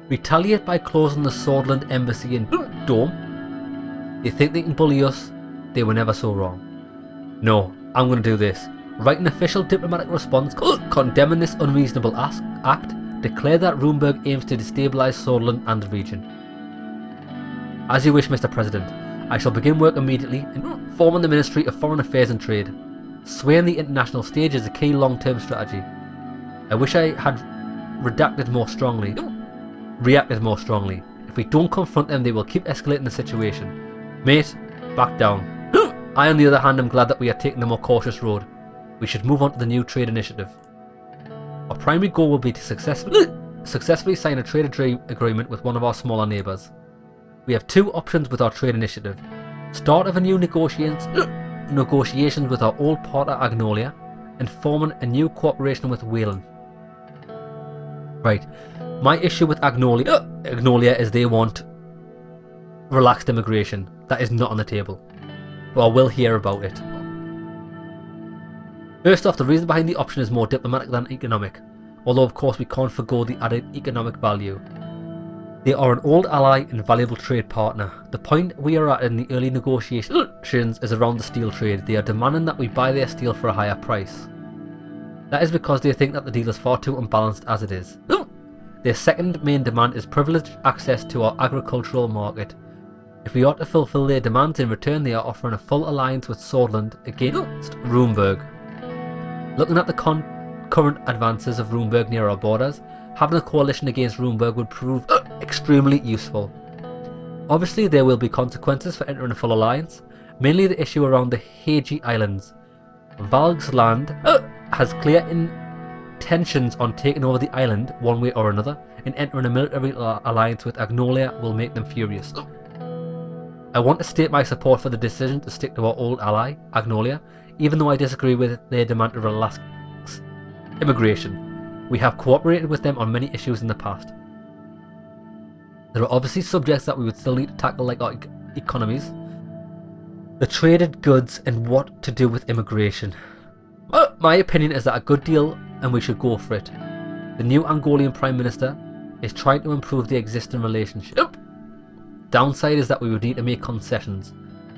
Retaliate by closing the Swordsland embassy in Dome. They think they can bully us. They were never so wrong. No, I'm going to do this. Write an official diplomatic response condemning this unreasonable act. Declare that Rumburg aims to destabilise Swordsland and the region. As you wish, Mr. President. I shall begin work immediately in forming the Ministry of Foreign Affairs and Trade. Swaying the international stage is a key long-term strategy. I wish I had reacted more strongly. If we don't confront them, they will keep escalating the situation. Mate, back down. I, on the other hand, am glad that we are taking the more cautious road. We should move on to the new trade initiative. Our primary goal will be to successfully sign a trade agreement with one of our smaller neighbours. We have two options with our trade initiative. Start of a new negotiations with our old partner Agnolia, and forming a new cooperation with Wayland. Right, my issue with Agnolia is they want relaxed immigration. That is not on the table. But I will hear about it. First off, the reason behind the option is more diplomatic than economic, although of course we can't forgo the added economic value. They are an old ally and valuable trade partner. The point we are at in the early negotiations is around the steel trade. They are demanding that we buy their steel for a higher price. That is because they think that the deal is far too unbalanced as it is. Their second main demand is privileged access to our agricultural market. If we ought to fulfill their demands, in return they are offering a full alliance with Swordsland against Rumburg. Looking at the current advances of Rumburg near our borders, having a coalition against Rumburg would prove extremely useful. Obviously there will be consequences for entering a full alliance, mainly the issue around the Hagi Islands. Valg's land has clear intentions on taking over the island one way or another, and entering a military alliance with Agnolia will make them furious. I want to state my support for the decision to stick to our old ally, Agnolia, even though I disagree with their demand to relax immigration. We have cooperated with them on many issues in the past. There are obviously subjects that we would still need to tackle, like our economies, the traded goods, and what to do with immigration. My opinion is that a good deal and we should go for it. The new Angolian Prime Minister is trying to improve the existing relationship. Downside is that we would need to make concessions,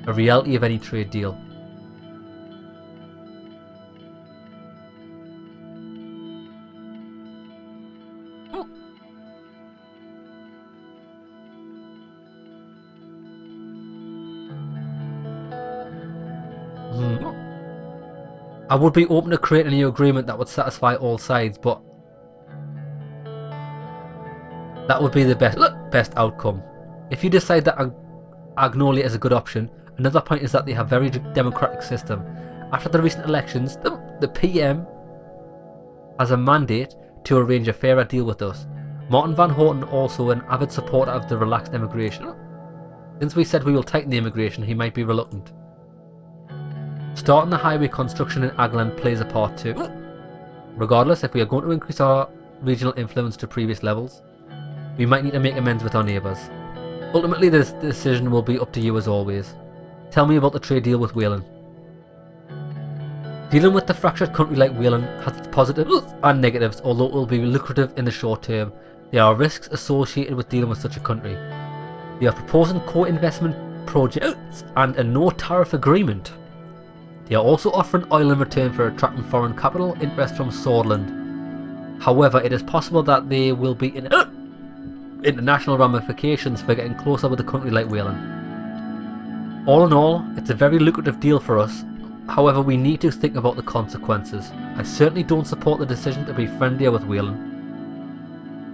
a reality of any trade deal. I would be open to creating a new agreement that would satisfy all sides, but that would be the best outcome. If you decide that Agnolia is a good option, another point is that they have a very democratic system. After the recent elections, the PM has a mandate to arrange a fairer deal with us. Martin Van Horten, also an avid supporter of the relaxed immigration. Since we said we will tighten the immigration, he might be reluctant. Starting the highway construction in Agland plays a part too. Regardless, if we are going to increase our regional influence to previous levels, we might need to make amends with our neighbours. Ultimately, this decision will be up to you as always. Tell me about the trade deal with Wayland. Dealing with the fractured country like Wayland has its positives and negatives. Although it will be lucrative in the short term, there are risks associated with dealing with such a country. They are proposing co-investment projects and a no-tariff agreement. They are also offering oil in return for attracting foreign capital interest from Swordsland. However, it is possible that there will be international ramifications for getting closer with a country like Wayland. All in all, it's a very lucrative deal for us. However, we need to think about the consequences. I certainly don't support the decision to be friendlier with Wayland.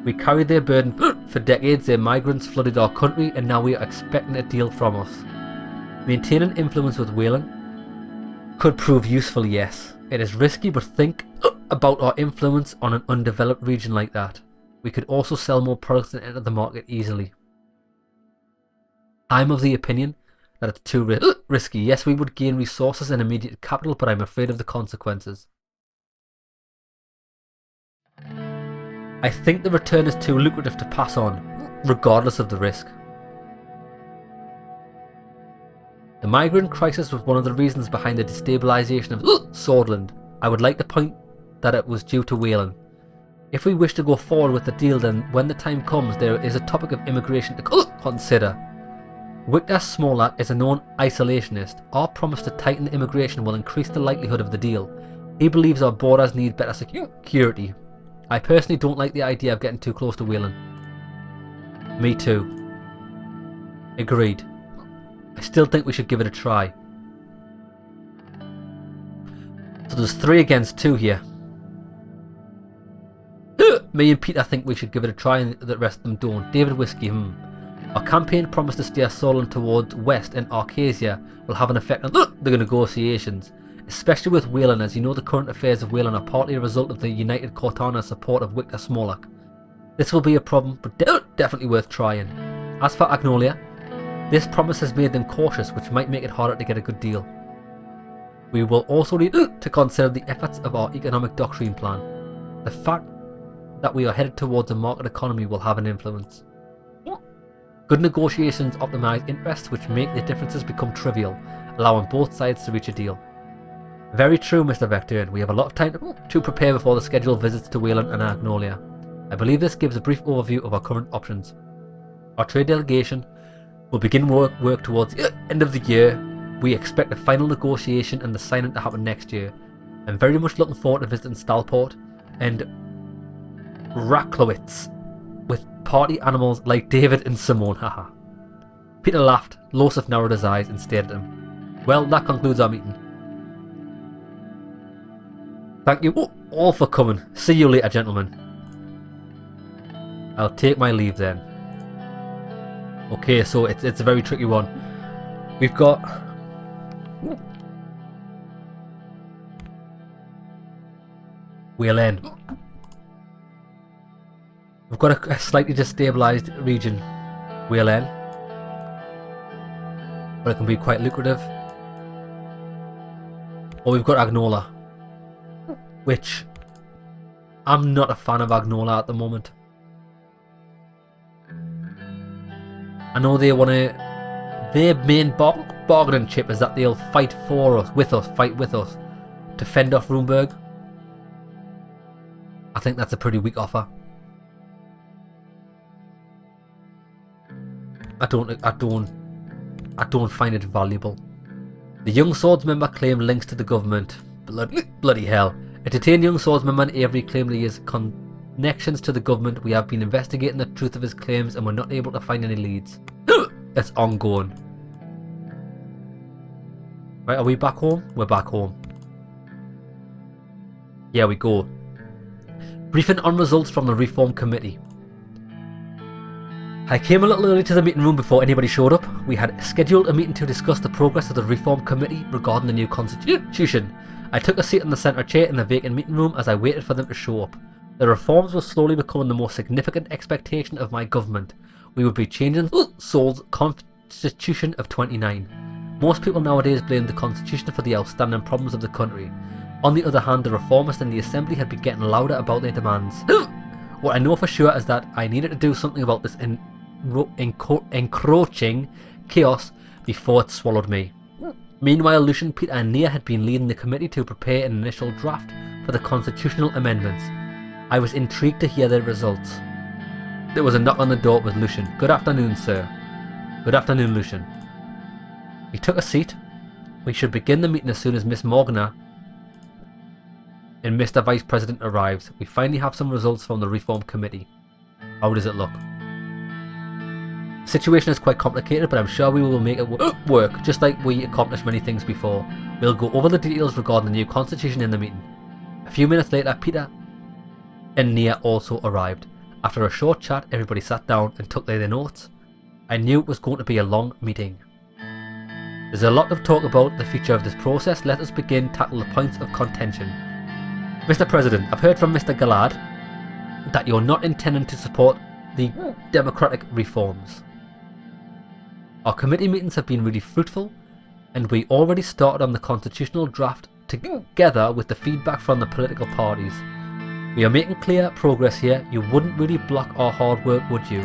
We carried their burden for decades. Their migrants flooded our country, and now we are expecting a deal from us. Maintaining influence with Wayland could prove useful, yes. It is risky, but think about our influence on an undeveloped region like that. We could also sell more products and enter the market easily. I'm of the opinion that it's too risky. Yes, we would gain resources and immediate capital, but I'm afraid of the consequences. I think the return is too lucrative to pass on, regardless of the risk. The migrant crisis was one of the reasons behind the destabilisation of Swordsland. I would like to point that it was due to Wayland. If we wish to go forward with the deal, then when the time comes, there is a topic of immigration to consider. Victor Smolak is a known isolationist. Our promise to tighten immigration will increase the likelihood of the deal. He believes our borders need better security. I personally don't like the idea of getting too close to Wayland. Me too. Agreed. I still think we should give it a try. So there's 3 against 2 here. Me and Peter think we should give it a try and the rest of them don't. David Whiskey, Our campaign promised to steer Solon towards west, and Arcasia will have an effect on the negotiations, especially with Wayland, as you know the current affairs of Wayland are partly a result of the United Cortana support of Victor Smolak. This will be a problem, but definitely worth trying. As for Agnolia, this promise has made them cautious, which might make it harder to get a good deal. We will also need to consider the efforts of our economic doctrine plan. The fact that we are headed towards a market economy will have an influence. Good negotiations optimize interests, which make the differences become trivial, allowing both sides to reach a deal. Very true, Mr. Vector. We have a lot of time to prepare before the scheduled visits to Wayland and Agnolia. I believe this gives a brief overview of our current options. Our trade delegation will begin work towards the end of the year. We expect a final negotiation and the signing to happen next year. I'm very much looking forward to visiting Stalport and Raklowitz with party animals like David and Simone, haha. Peter laughed. Losif narrowed his eyes and stared at him. Well, that concludes our meeting. Thank you all for coming. See you later, gentlemen. I'll take my leave then. Okay, so it's a very tricky one. We've got... Wayland. We've got a slightly destabilised region, Wayland, but it can be quite lucrative. Or we've got Agnola, which I'm not a fan of Agnola at the moment. I know they want to. Their main bargaining chip is that they'll fight with us, to fend off Rumburg. I think that's a pretty weak offer. I don't find it valuable. The young swords member claimed links to the government. Bloody hell. A detained young swords member in Avery claimed he has connections to the government. We have been investigating the truth of his claims and we're not able to find any leads. It's ongoing. Right, are we back home? We're back home. Here we go. Briefing on results from the Reform Committee. I came a little early to the meeting room before anybody showed up. We had scheduled a meeting to discuss the progress of the Reform Committee regarding the new constitution. I took a seat in the centre chair in the vacant meeting room as I waited for them to show up. The reforms were slowly becoming the most significant expectation of my government. We would be changing Sol's Constitution of 29. Most people nowadays blame the Constitution for the outstanding problems of the country. On the other hand, the reformists in the assembly had been getting louder about their demands. What I know for sure is that I needed to do something about this encroaching chaos before it swallowed me. Meanwhile, Lucian, Peter and Nia had been leading the committee to prepare an initial draft for the constitutional amendments. I was intrigued to hear their results. There was a knock on the door with Lucian. "Good afternoon, sir." "Good afternoon, Lucian." He took a seat. "We should begin the meeting as soon as Miss Morgana and Mr. Vice President arrives. We finally have some results from the Reform Committee. How does it look?" The situation is quite complicated, but I'm sure we will make it work, just like we accomplished many things before. We'll go over the details regarding the new constitution in the meeting. A few minutes later, Peter and Nia also arrived. After a short chat, everybody sat down and took their notes. I knew it was going to be a long meeting. There's a lot of talk about the future of this process. Let us begin tackle the points of contention. Mr. President, I've heard from Mr. Gallard that you're not intending to support the democratic reforms. Our committee meetings have been really fruitful, and we already started on the constitutional draft together with the feedback from the political parties. We are making clear progress here. You wouldn't really block our hard work, would you?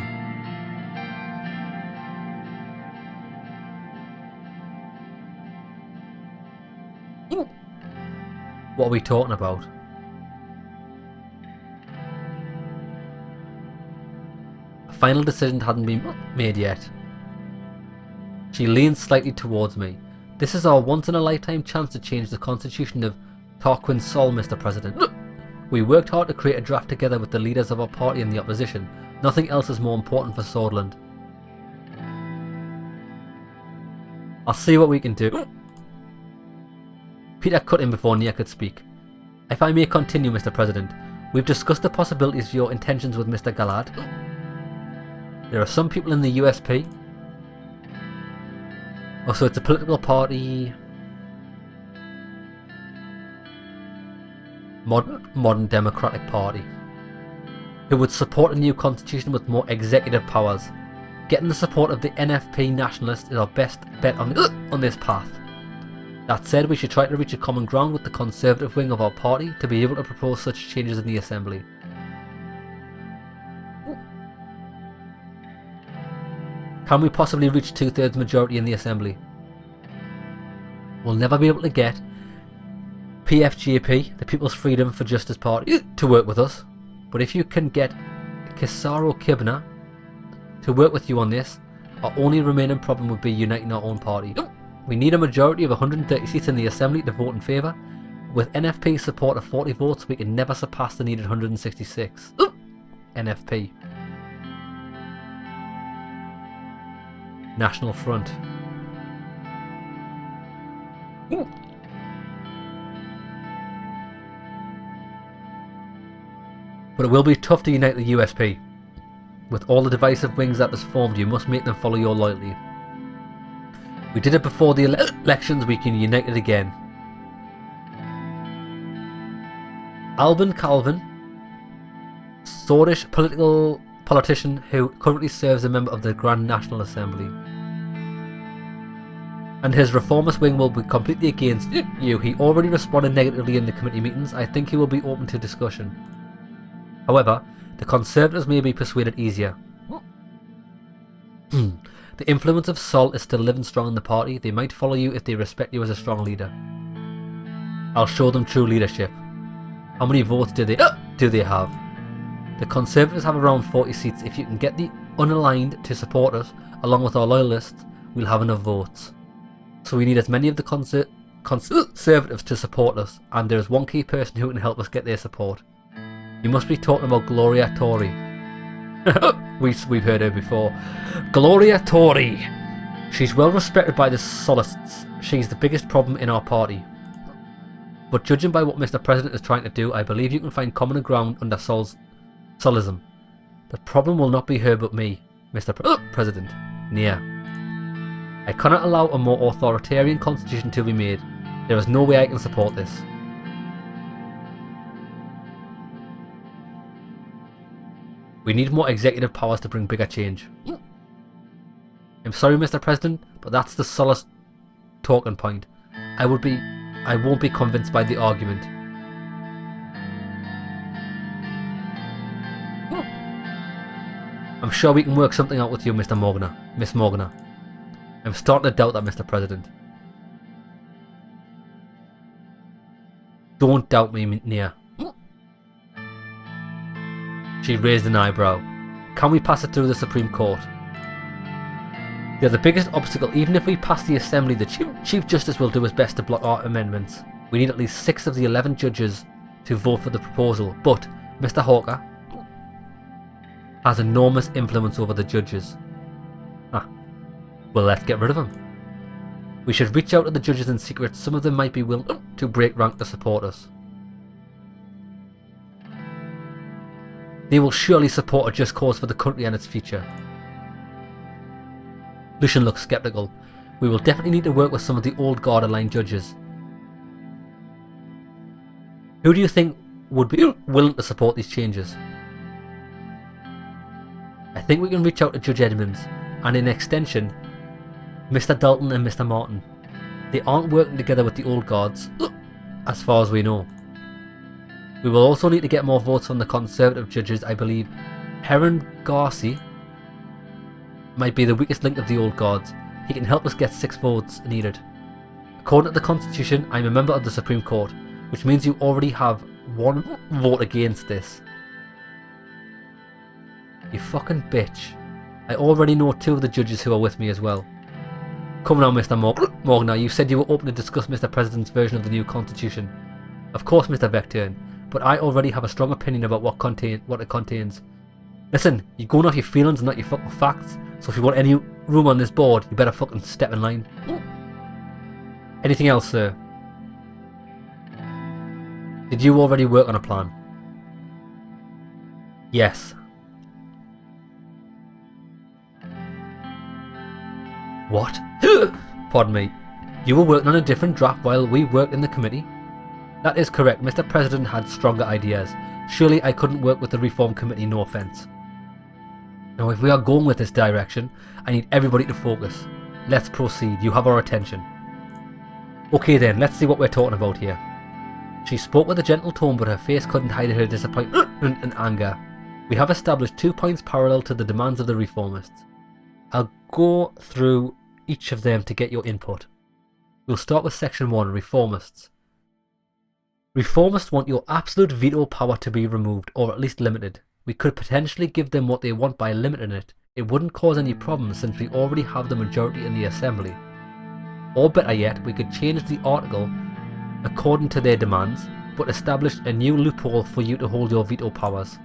What are we talking about? A final decision hadn't been made yet. She leans slightly towards me. This is our once-in-a-lifetime chance to change the constitution of Tarquin Sol, Mr. President. We worked hard to create a draft together with the leaders of our party and the opposition. Nothing else is more important for Swordland. I'll see what we can do. Peter cut in before Nia could speak. If I may continue, Mr. President, we've discussed the possibilities of your intentions with Mr. Gallard. There are some people in the USP. Oh, so it's a political party. Modern Democratic Party, who would support a new constitution with more executive powers. Getting the support of the NFP nationalists is our best bet on this path. That said, we should try to reach a common ground with the conservative wing of our party to be able to propose such changes in the assembly. Can we possibly reach 2/3 majority in the assembly? We'll never be able to get PFJP, the People's Freedom for Justice Party, to work with us. But if you can get Kisaro Kibna to work with you on this, our only remaining problem would be uniting our own party. We need a majority of 130 seats in the Assembly to vote in favour. With NFP support of 40 votes, we can never surpass the needed 166. NFP. National Front. But it will be tough to unite the USP. With all the divisive wings that has formed, you must make them follow your loyalty. We did it before the elections, we can unite it again. Albin Calvin, Swedish politician who currently serves as a member of the Grand National Assembly. And his reformist wing will be completely against you. He already responded negatively in the committee meetings. I think he will be open to discussion. However, the Conservatives may be persuaded easier. The influence of Sol is still living strong in the party. They might follow you if they respect you as a strong leader. I'll show them true leadership. How many votes do they have? The Conservatives have around 40 seats. If you can get the unaligned to support us, along with our loyalists, we'll have enough votes. So we need as many of the Conservatives to support us, and there is one key person who can help us get their support. You must be talking about Gloria Tori. We've heard her before. Gloria Tori. She's well respected by the Solists. She's the biggest problem in our party. But judging by what Mr. President is trying to do, I believe you can find common ground under Solism. The problem will not be her but me, Mr. President. Nia. I cannot allow a more authoritarian constitution to be made. There is no way I can support this. We need more executive powers to bring bigger change. I'm sorry, Mr. President, but that's the Solist talking point. I would I won't be convinced by the argument. I'm sure we can work something out with you, Mr. Morgana. Miss Morgana. I'm starting to doubt that, Mr. President. Don't doubt me, Nia. She raised an eyebrow. Can we pass it through the Supreme Court? They're the biggest obstacle. Even if we pass the Assembly, the Chief Justice will do his best to block our amendments. We need at least 6 of the 11 judges to vote for the proposal. But Mr. Hawker has enormous influence over the judges. Well, let's get rid of him. We should reach out to the judges in secret. Some of them might be willing to break rank to support us. They will surely support a just cause for the country and its future. Lucian looks sceptical. We will definitely need to work with some of the old guard-aligned judges. Who do you think would be willing to support these changes? I think we can reach out to Judge Edmonds, and in extension, Mr. Dalton and Mr. Martin. They aren't working together with the old guards, as far as we know. We will also need to get more votes from the Conservative judges. I believe Heron Garci might be the weakest link of the old guards. He can help us get 6 votes needed. According to the Constitution, I'm a member of the Supreme Court, which means you already have 1 vote against this. You fucking bitch. I already know 2 of the judges who are with me as well. Come now, Mr. Morgana, you said you were open to discuss Mr. President's version of the new Constitution. Of course, Mr. Vecturn, but I already have a strong opinion about what it contains. Listen, you're going off your feelings and not your fucking facts, so if you want any room on this board, you better fucking step in line. Anything else, sir? Did you already work on a plan? Yes. What? Pardon me. You were working on a different draft while we worked in the committee? That is correct. Mr. President had stronger ideas. Surely I couldn't work with the Reform Committee, no offence. Now if we are going with this direction, I need everybody to focus. Let's proceed. You have our attention. Okay then, let's see what we're talking about here. She spoke with a gentle tone, but her face couldn't hide her disappointment and anger. We have established 2 points parallel to the demands of the reformists. I'll go through each of them to get your input. We'll start with section 1, reformists. Reformists want your absolute veto power to be removed, or at least limited. We could potentially give them what they want by limiting it. It wouldn't cause any problems since we already have the majority in the Assembly. Or better yet, we could change the article according to their demands, but establish a new loophole for you to hold your veto powers.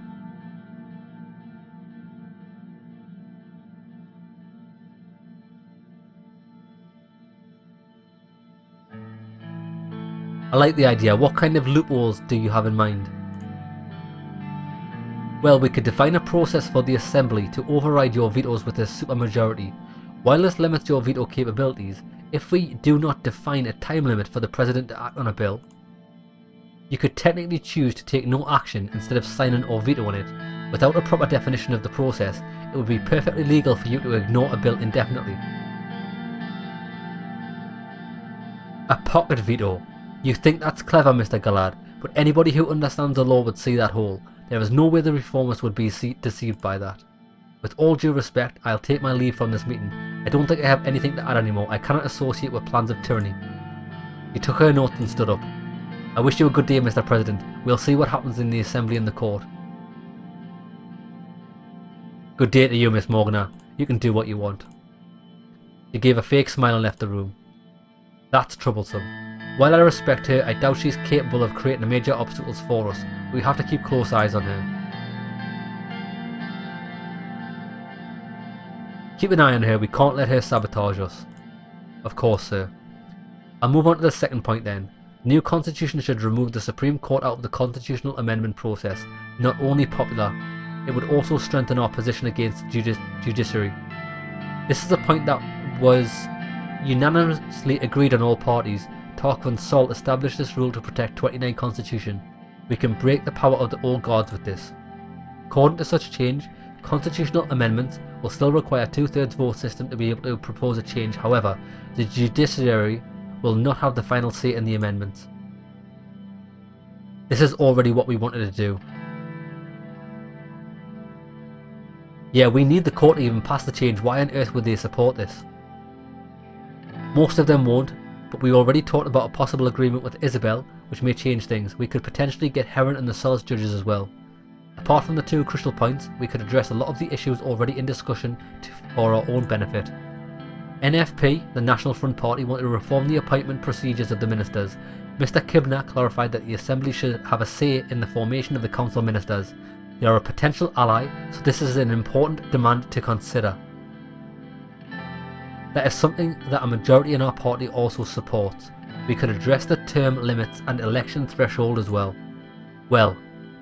I like the idea. What kind of loopholes do you have in mind? Well, we could define a process for the Assembly to override your vetoes with a supermajority. While this limits your veto capabilities, if we do not define a time limit for the President to act on a bill, you could technically choose to take no action instead of signing or vetoing it. Without a proper definition of the process, it would be perfectly legal for you to ignore a bill indefinitely. A pocket veto. You think that's clever, Mr. Gallard, but anybody who understands the law would see that hole. There is no way the reformists would be deceived by that. With all due respect, I'll take my leave from this meeting. I don't think I have anything to add anymore. I cannot associate with plans of tyranny. He took her notes and stood up. I wish you a good day, Mr. President. We'll see what happens in the Assembly and the Court. Good day to you, Miss Morgana. You can do what you want. She gave a fake smile and left the room. That's troublesome. While I respect her, I doubt she's capable of creating major obstacles for us. We have to keep close eyes on her. Keep an eye on her, we can't let her sabotage us. Of course, sir. I'll move on to the second point then. The new constitution should remove the Supreme Court out of the constitutional amendment process. Not only popular, it would also strengthen our position against the judiciary. This is a point that was unanimously agreed on all parties. Tarquin Sol established this rule to protect 29 Constitution. We can break the power of the old guards with this. According to such change, constitutional amendments will still require a 2/3 vote system to be able to propose a change. However, the judiciary will not have the final say in the amendments. This is already what we wanted to do. Yeah, we need the court to even pass the change. Why on earth would they support this? Most of them won't, but we already talked about a possible agreement with Isabel, which may change things. We could potentially get Heron and the Solis judges as well. Apart from the two crucial points, we could address a lot of the issues already in discussion for our own benefit. NFP, the National Front Party, wanted to reform the appointment procedures of the ministers. Mr. Kibner clarified that the Assembly should have a say in the formation of the Council of Ministers. They are a potential ally, so this is an important demand to consider. That is something that a majority in our party also supports. We could address the term limits and election threshold as well. Well,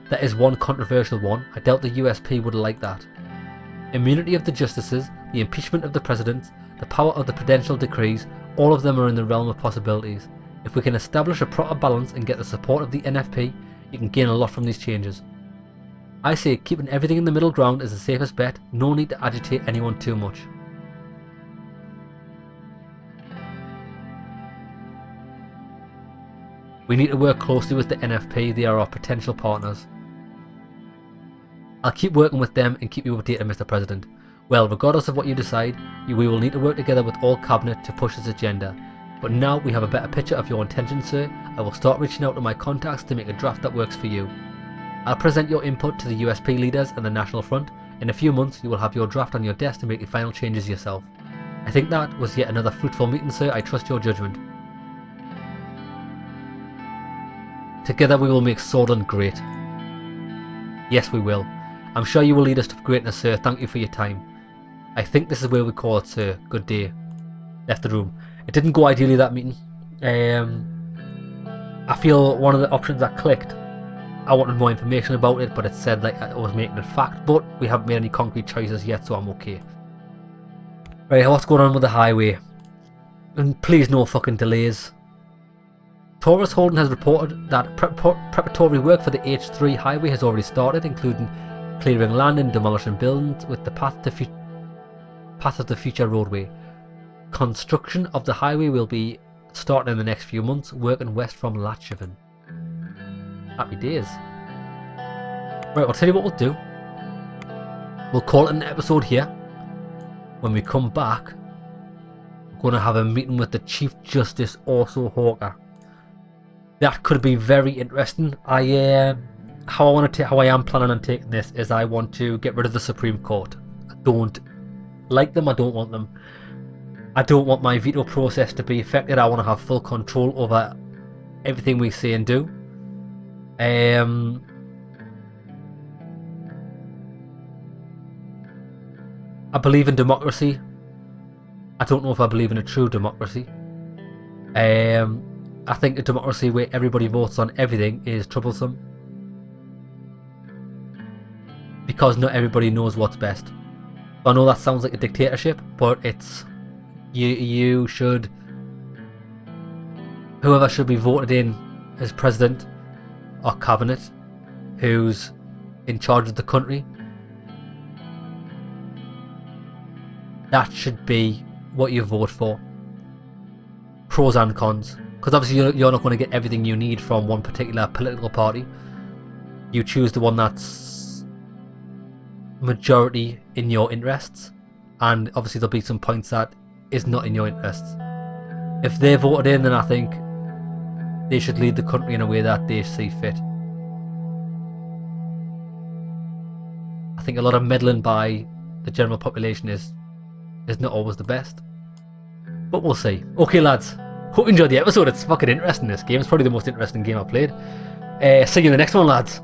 that is one controversial one. I doubt the USP would like that. Immunity of the justices, the impeachment of the president, the power of the prudential decrees, all of them are in the realm of possibilities. If we can establish a proper balance and get the support of the NFP, you can gain a lot from these changes. I say keeping everything in the middle ground is the safest bet. No need to agitate anyone too much. We need to work closely with the NFP. They are our potential partners. I'll keep working with them and keep you updated, Mr. President. Well, regardless of what you decide, we will need to work together with all Cabinet to push this agenda. But now we have a better picture of your intentions, sir. I will start reaching out to my contacts to make a draft that works for you. I'll present your input to the USP leaders and the National Front. In a few months, you will have your draft on your desk to make the final changes yourself. I think that was yet another fruitful meeting, sir. I trust your judgment. Together we will make Swordland great. Yes, we will. I'm sure you will lead us to greatness, sir. Thank you for your time. I think this is where we call it, sir. Good day. Left the room. It didn't go ideally, that meeting. I feel one of the options I clicked, I wanted more information about it, but it said like I was making it fact, but we haven't made any concrete choices yet, so I'm okay. Right, what's going on with the highway? And please no fucking delays. Taurus Holden has reported that preparatory work for the H3 highway has already started, including clearing land and demolishing buildings with the path of the future roadway. Construction of the highway will be starting in the next few months, working west from Latchaven. Happy days. Right, I'll tell you what we'll do. We'll call it an episode here. When we come back, we're going to have a meeting with the Chief Justice, Orso Hawker. That could be very interesting. How I am planning on taking this is I want to get rid of the Supreme Court. I don't like them. I don't want them. I don't want my veto process to be affected. I want to have full control over everything we say and do. I believe in democracy. I don't know if I believe in a true democracy. I think a democracy where everybody votes on everything is troublesome. Because not everybody knows what's best. I know that sounds like a dictatorship, but it's... You should... Whoever should be voted in as president or cabinet, who's in charge of the country, that should be what you vote for. Pros and cons. Because obviously you're not going to get everything you need from one particular political party. You choose the one that's majority in your interests, and obviously there'll be some points that is not in your interests. If they're voted in, then I think they should lead the country in a way that they see fit. I think a lot of meddling by the general population is not always the best. But we'll see. Okay lads, hope you enjoyed the episode. It's fucking interesting, this game. It's probably the most interesting game I've played. See you in the next one, lads.